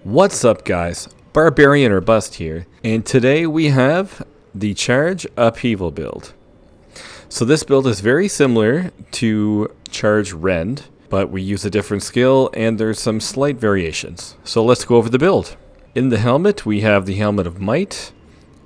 What's up, guys? Barbarian or Bust here, and today we have the Charge Upheaval build. So this build is very similar to Charge Rend, but we use a different skill and there's some slight variations. So let's go over the build. In the helmet, we have the Helmet of Might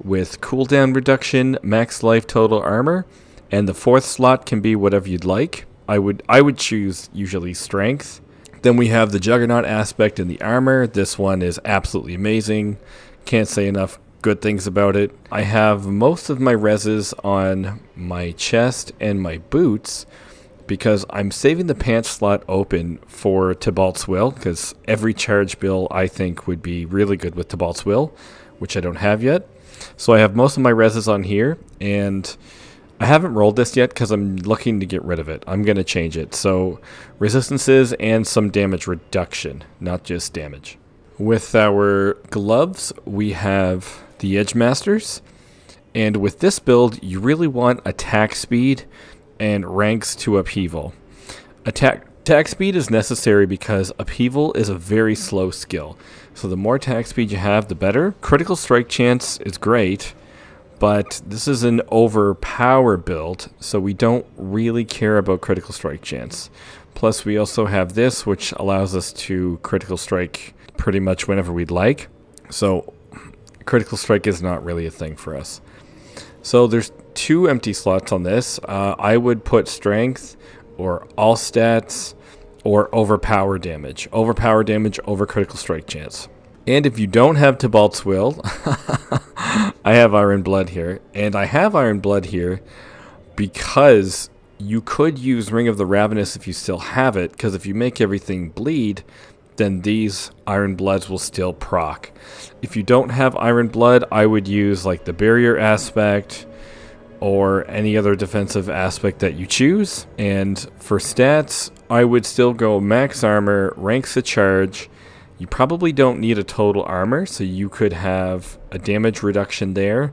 with cooldown reduction, max life total armor, and the fourth slot can be whatever you'd like. I would choose usually strength. Then we have the Juggernaut aspect in the armor. This one is absolutely amazing. Can't say enough good things about it. I have most of my reses on my chest and my boots because I'm saving the pants slot open for Tibalt's Will, because every charge build I think would be really good with Tibalt's Will, which I don't have yet. So I have most of my reses on here, and I haven't rolled this yet because I'm looking to get rid of it. I'm going to change it. So resistances and some damage reduction, not just damage. With our gloves, we have the Edge Masters. And with this build, you really want attack speed and ranks to upheaval. Attack speed is necessary because upheaval is a very slow skill. So the more attack speed you have, the better. Critical strike chance is great, but this is an overpower build, so we don't really care about critical strike chance. Plus, we also have this, which allows us to critical strike pretty much whenever we'd like. So critical strike is not really a thing for us. So there's two empty slots on this. I would put strength or all stats or overpower damage. Overpower damage over critical strike chance. And if you don't have Tibalt's Will, I have Iron Blood here. And I have Iron Blood here because you could use Ring of the Ravenous if you still have it, because if you make everything bleed, then these Iron Bloods will still proc. If you don't have Iron Blood, I would use like the Barrier aspect or any other defensive aspect that you choose. And for stats, I would still go max armor, ranks to charge. You probably don't need a total armor, so you could have a damage reduction there.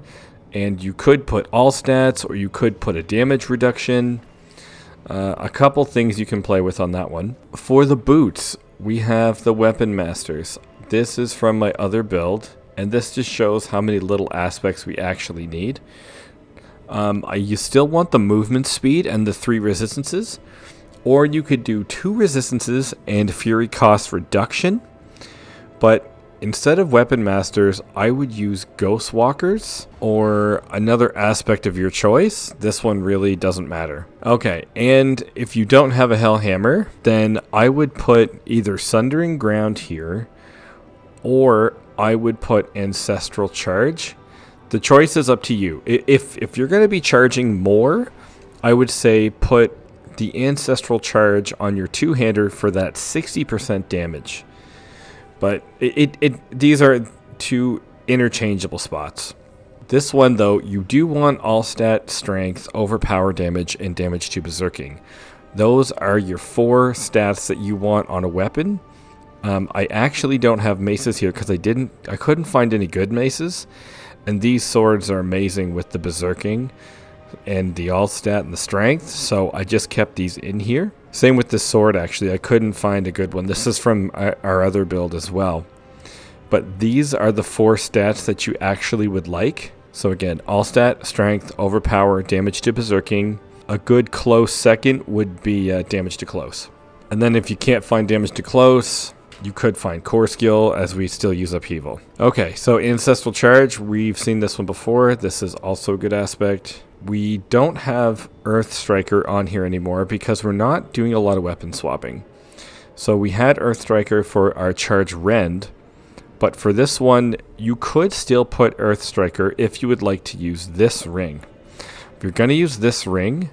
And you could put all stats, or you could put a damage reduction. A couple things you can play with on that one. For the boots, we have the Weapon Masters. This is from my other build, and this just shows how many little aspects we actually need. You still want the movement speed and the 3 resistances, or you could do 2 resistances and fury cost reduction. But instead of Weapon Masters, I would use Ghost Walkers or another aspect of your choice. This one really doesn't matter. Okay, and if you don't have a Hellhammer, then I would put either Sundering Ground here, or I would put Ancestral Charge. The choice is up to you. If you're going to be charging more, I would say put the Ancestral Charge on your two-hander for that 60% damage. But these are two interchangeable spots. This one, though, you do want all stat, strength, overpower damage, and damage to berserking. Those are your 4 stats that you want on a weapon. I actually don't have maces here because I couldn't find any good maces. And these swords are amazing with the berserking and the all stat and the strength, so I just kept these in here. Same with this sword, actually. I couldn't find a good one. This is from our other build as well. But these are the 4 stats that you actually would like. So again, all stat, strength, overpower, damage to berserking. A good close second would be damage to close. And then if you can't find damage to close, you could find core skill, as we still use upheaval. Okay, so Ancestral Charge, we've seen this one before. This is also a good aspect. We don't have Earth Striker on here anymore because we're not doing a lot of weapon swapping. So we had Earth Striker for our Charge Rend, but for this one, you could still put Earth Striker if you would like to use this ring. If you're going to use this ring,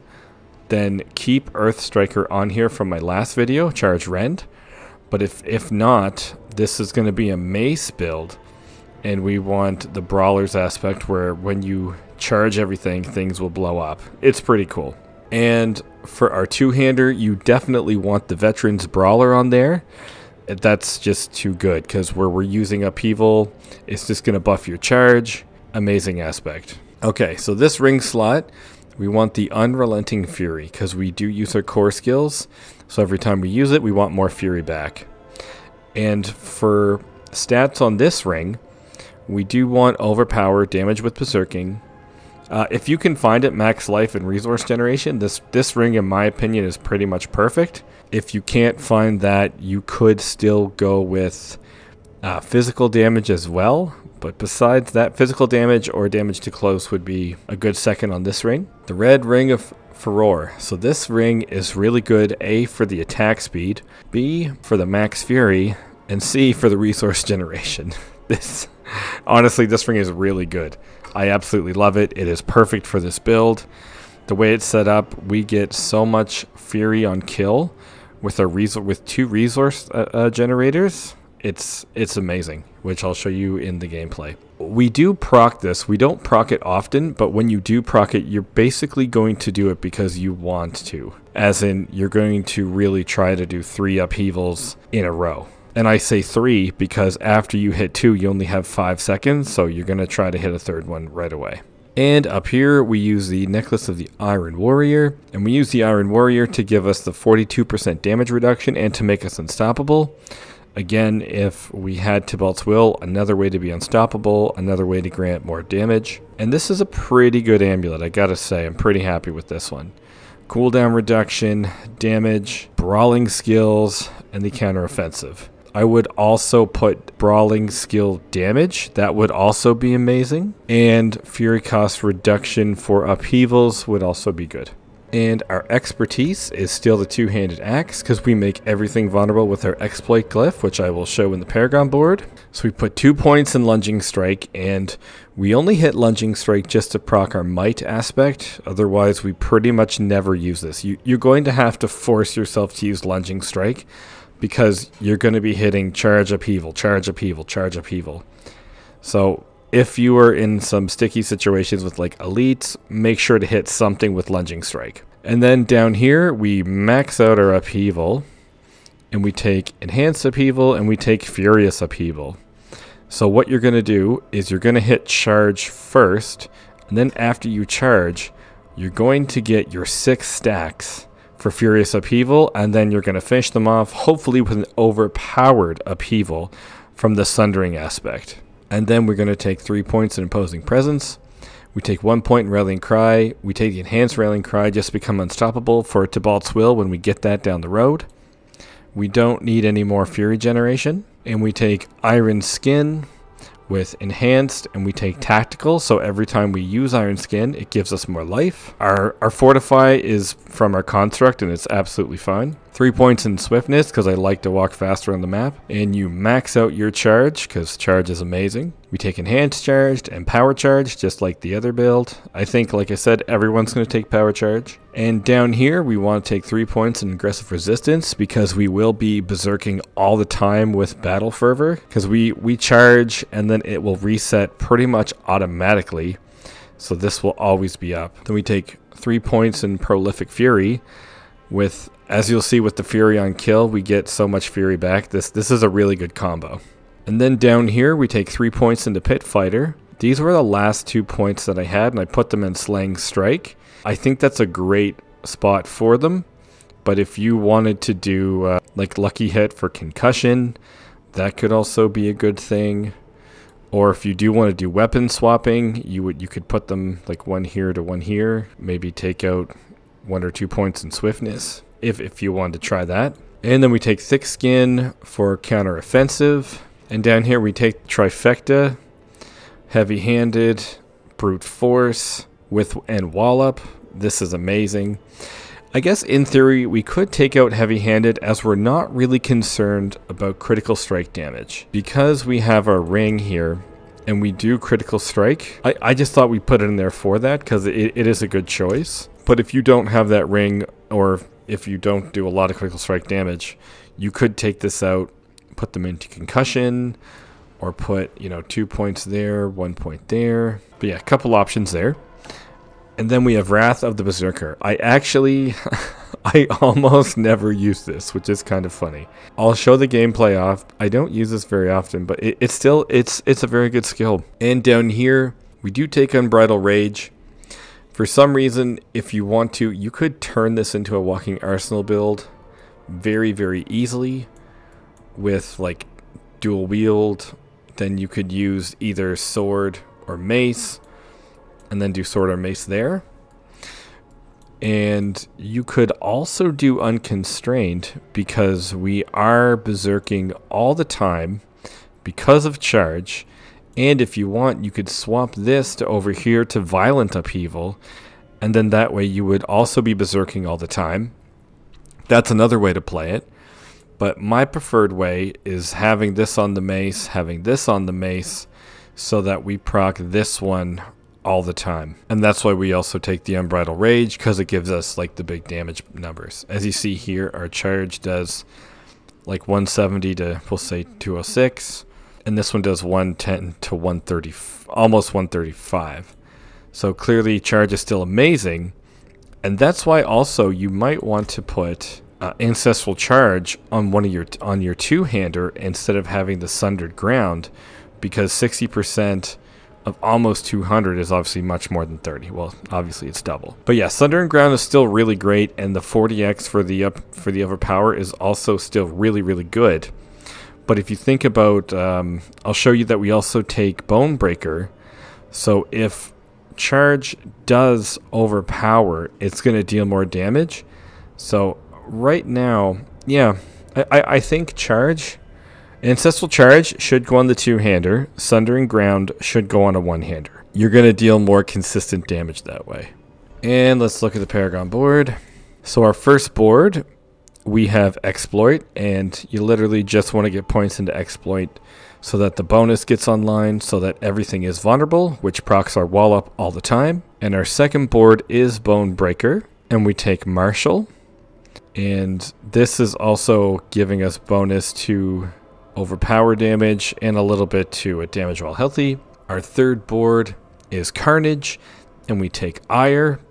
then keep Earth Striker on here from my last video, Charge Rend. But if not, this is going to be a mace build, and we want the Brawlers aspect where when you charge everything, things will blow up. It's pretty cool. And for our two-hander, you definitely want the Veterans Brawler on there. That's just too good, because where we're using upheaval, it's just going to buff your charge. Amazing aspect. Okay, so this ring slot, we want the Unrelenting Fury, because we do use our core skills. So every time we use it, we want more fury back. And for stats on this ring, we do want overpower, damage with berserking. If you can find it, max life and resource generation, this ring, in my opinion, is pretty much perfect. If you can't find that, you could still go with physical damage as well. But besides that, physical damage or damage to close would be a good second on this ring. The red ring of Furore. So this ring is really good, A, for the attack speed, B, for the max fury, and C, for the resource generation. Honestly, this ring is really good. I absolutely love it. It is perfect for this build. The way it's set up, we get so much fury on kill with two resource generators. It's amazing, which I'll show you in the gameplay. We do proc this. We don't proc it often, but when you do proc it, you're basically going to do it because you want to. As in, you're going to really try to do 3 upheavals in a row. And I say 3 because after you hit 2, you only have 5 seconds, so you're going to try to hit a 3rd one right away. And up here, we use the Necklace of the Iron Warrior, and we use the Iron Warrior to give us the 42% damage reduction and to make us unstoppable. Again, if we had Tybalt's Will, another way to be unstoppable, another way to grant more damage. And this is a pretty good amulet, I gotta say. I'm pretty happy with this one. Cooldown reduction, damage, brawling skills, and the counteroffensive. I would also put brawling skill damage. That would also be amazing. And fury cost reduction for upheavals would also be good. And our expertise is still the two-handed axe because we make everything vulnerable with our exploit glyph, which I will show in the Paragon board. So we put 2 points in lunging strike, and we only hit lunging strike just to proc our might aspect. Otherwise, we pretty much never use this. You're going to have to force yourself to use lunging strike, because you're going to be hitting charge upheaval, charge upheaval, charge upheaval. So if you are in some sticky situations with like elites, make sure to hit something with lunging strike. And then down here, we max out our upheaval, and we take enhanced upheaval, and we take furious upheaval. So what you're going to do is you're going to hit charge first, and then after you charge, you're going to get your 6 stacks for furious upheaval, and then you're going to finish them off hopefully with an overpowered upheaval from the sundering aspect. And then we're going to take 3 points in imposing presence. We take 1 point in rallying cry. We take the enhanced rallying cry just to become unstoppable for Tybalt's Will when we get that down the road. We don't need any more fury generation, and we take iron skin with enhanced, and we take tactical, so every time we use iron skin it gives us more life. Our fortify is from our construct, and it's absolutely fine. 3 points in swiftness because I like to walk faster on the map, and you max out your charge because charge is amazing. We take enhanced charged and power charge just like the other build. I think, like I said, everyone's going to take power charge. And down here we want to take 3 points in aggressive resistance because we will be berserking all the time with battle fervor, because we charge and then it will reset pretty much automatically, so this will always be up. Then we take 3 points in prolific fury with, as you'll see with the fury on kill, we get so much fury back. This is a really good combo. And then down here we take 3 points into pit fighter. These were the last 2 points that I had, and I put them in slaying strike. I think that's a great spot for them, but if you wanted to do like lucky hit for concussion, that could also be a good thing. Or if you do want to do weapon swapping, you could put them like 1 here to 1 here, maybe take out 1 or 2 points in swiftness if you wanted to try that. And then we take thick skin for counter offensive, and down here we take trifecta, heavy handed, brute force and wallop. This is amazing. I guess in theory we could take out heavy-handed, as we're not really concerned about critical strike damage. Because we have our ring here and we do critical strike, I just thought we put it in there for that because it is a good choice. But if you don't have that ring, or if you don't do a lot of critical strike damage, you could take this out, put them into concussion, or put, 2 points there, 1 point there. But yeah, a couple options there. And then we have Wrath of the Berserker. I almost never use this, which is kind of funny. I'll show the gameplay off. I don't use this very often, but it's a very good skill. And down here, we do take Unbridled Rage. For some reason, if you want to, you could turn this into a walking arsenal build very, very easily with like dual wield, then you could use either sword or mace, and then do sword or mace there. And you could also do unconstrained, because we are berserking all the time because of charge. And if you want, you could swap this to over here to violent upheaval, and then that way you would also be berserking all the time. That's another way to play it. But my preferred way is having this on the mace, having this on the mace, so that we proc this one all the time. And that's why we also take the Unbridled Rage, because it gives us like the big damage numbers. As you see here, our charge does like 170 to, we'll say, 206. And this one does 110 to 130, almost 135. So clearly charge is still amazing. And that's why also you might want to put Ancestral Charge on your two-hander instead of having the Sundered Ground, because 60% of almost 200 is obviously much more than 30. Well, obviously it's double. But yeah, Sundered Ground is still really great, and the 40x for the overpower is also still really, really good. But if you think about, I'll show you that we also take Bone Breaker. So if charge does overpower, it's going to deal more damage. So right now, yeah, I think charge, Ancestral Charge should go on the two-hander. Sundering Ground should go on a one-hander. You're going to deal more consistent damage that way. And let's look at the Paragon board. So our first board, we have Exploit, and you literally just want to get points into Exploit so that the bonus gets online, so that everything is vulnerable, which procs our wall up all the time. And our second board is Bone Breaker, and we take Martial. And this is also giving us bonus to overpower damage and a little bit to damage while healthy. Our third board is Carnage, and we take Ire,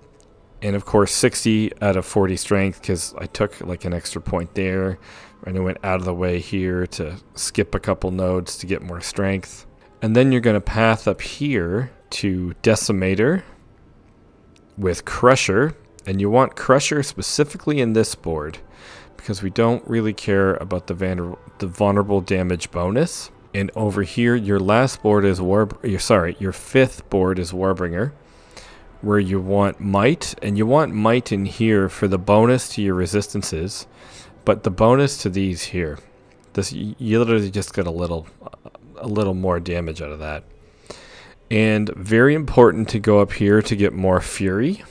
and of course 60 out of 40 strength, because I took like an extra point there and I went out of the way here to skip a couple nodes to get more strength. And then you're going to path up here to Decimator with Crusher, and you want Crusher specifically in this board, because we don't really care about the vulnerable damage bonus. And over here, your last board is your fifth board is Warbringer, where you want Might, and you want Might in here for the bonus to your resistances, but the bonus to these here, this you literally just get a little more damage out of that. And very important to go up here to get more Fury.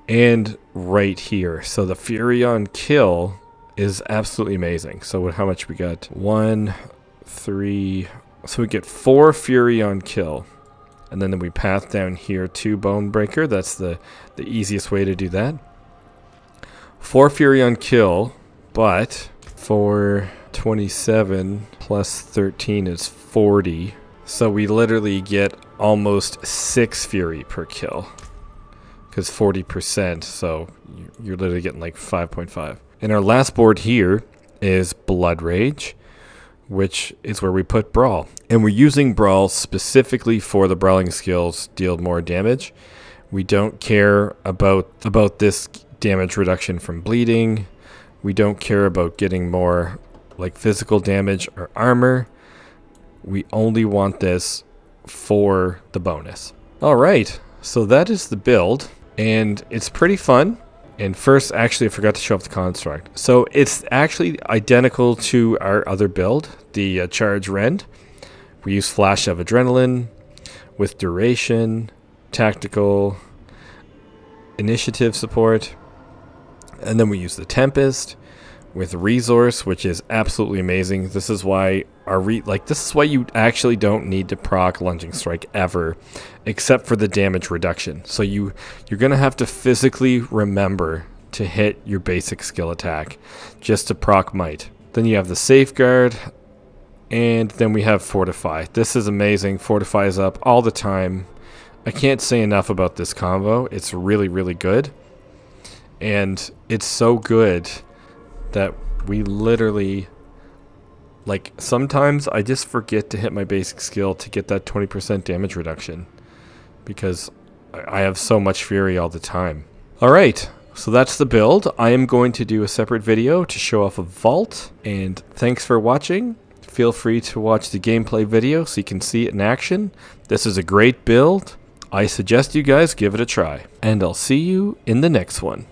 And right here, so the Fury on kill is absolutely amazing. So how much we got? 1, 3, so we get 4 Fury on kill, and then we path down here to Bone Breaker. That's the easiest way to do that. 4 Fury on kill, but for 27 plus 13 is 40. So we literally get almost 6 Fury per kill, because 40%, so you're literally getting like 5.5. And our last board here is Blood Rage, which is where we put Brawl. And we're using Brawl specifically for the brawling skills deal more damage. We don't care about this damage reduction from bleeding. We don't care about getting more like physical damage or armor. We only want this for the bonus. All right, so that is the build. And it's pretty fun. And first, actually, I forgot to show off the construct. So it's actually identical to our other build, the Charge Rend. We use Flash of Adrenaline with Duration, Tactical, Initiative support. And then we use the Tempest with Resource, which is absolutely amazing. This is why this is why you actually don't need to proc Lunging Strike ever, except for the damage reduction. So you're gonna have to physically remember to hit your basic skill attack just to proc Might. Then you have the Safeguard, and then we have Fortify. This is amazing. Fortify is up all the time. I can't say enough about this combo. It's really, really good. And it's so good that we literally, like, sometimes I just forget to hit my basic skill to get that 20% damage reduction, because I have so much Fury all the time. Alright, so that's the build. I am going to do a separate video to show off a vault, and thanks for watching. feel free to watch the gameplay video so you can see it in action. This is a great build. I suggest you guys give it a try. And I'll see you in the next one.